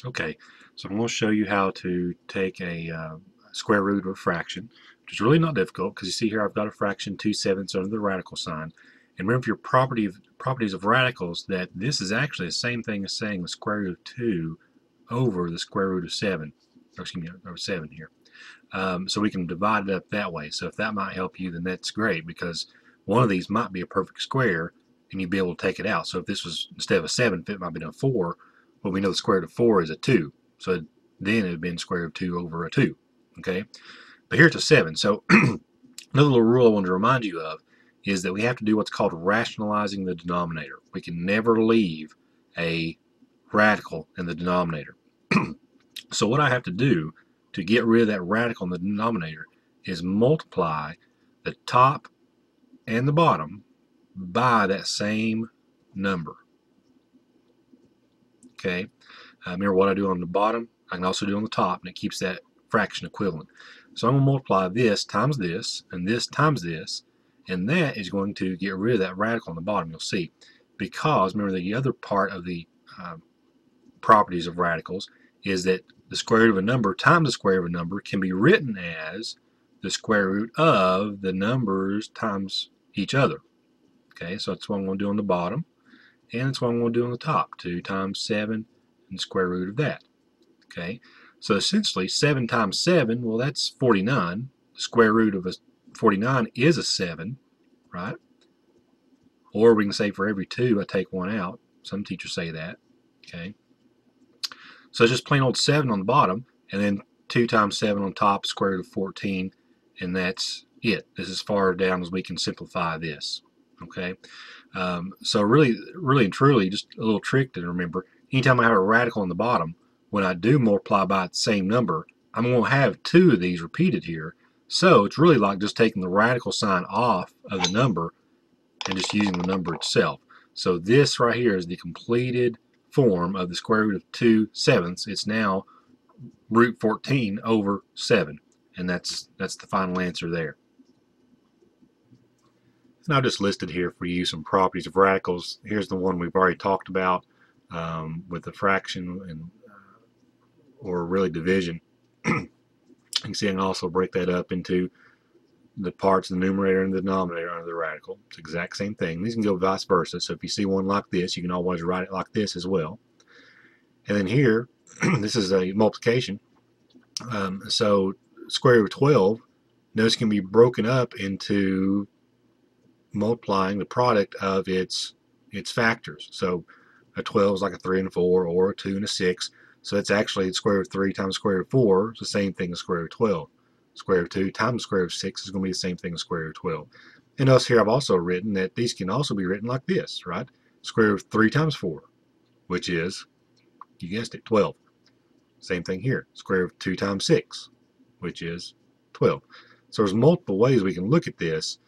Okay, so I'm going to show you how to take a square root of a fraction, which is really not difficult because you see here I've got a fraction 2/7 under the radical sign. And remember your properties of radicals that this is actually the same thing as saying the square root of 2 over the square root of 7, or excuse me, over 7 here. So we can divide it up that way. So if that might help you, then that's great because one of these might be a perfect square and you'd be able to take it out. So if this was, instead of a 7, if it might be a 4, well, we know the square root of 4 is a 2. So then it would have been square root of 2 over a 2. Okay? But here it's a 7. So another little rule I wanted to remind you of is that we have to do what's called rationalizing the denominator. We can never leave a radical in the denominator. So what I have to do to get rid of that radical in the denominator is multiply the top and the bottom by that same number. Okay, remember what I do on the bottom, I can also do on the top, and it keeps that fraction equivalent. So I'm going to multiply this times this, and this times this, and that is going to get rid of that radical on the bottom, you'll see. Because, remember, the other part of the properties of radicals is that the square root of a number times the square root of a number can be written as the square root of the numbers times each other. Okay, so that's what I'm going to do on the bottom, and that's what I'm going to do on the top. 2 times 7 and the square root of that. Okay, so essentially 7 times 7, well, that's 49. The square root of a 49 is a 7, right? Or we can say for every 2 I take 1 out. Some teachers say that. Okay, so it's just plain old 7 on the bottom, and then 2 times 7 on top, square root of 14, and that's it. This is as far down as we can simplify this. Okay, so really and truly, just a little trick to remember, anytime I have a radical on the bottom, when I do multiply by the same number, I'm going to have 2 of these repeated here. So it's really like just taking the radical sign off of the number and just using the number itself. So this right here is the completed form of the square root of 2/7. It's now root 14 over 7, and that's the final answer there. And I've just listed here for you some properties of radicals. Here's the one we've already talked about with the fraction and or really division. You can see I can also break that up into the parts of the numerator and the denominator under the radical. It's the exact same thing. These can go vice versa. So if you see one like this, you can always write it like this as well. And then here, this is a multiplication. So square root of 12, notice can be broken up into multiplying the product of its factors. So a 12 is like a 3 and a 4, or a 2 and a 6. So it's actually the square root of 3 times the square root of 4 is the same thing as square root of 12. Square root of 2 times the square root of 6 is going to be the same thing as square root of 12. And notice here I've also written that these can also be written like this, right? Square root of 3 times 4, which is, you guessed it, 12. Same thing here. Square root of 2 times 6, which is 12. So there's multiple ways we can look at this.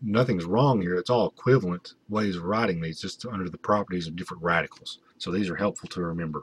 Nothing's wrong here. It's all equivalent ways of writing these, just under the properties of different radicals. So these are helpful to remember.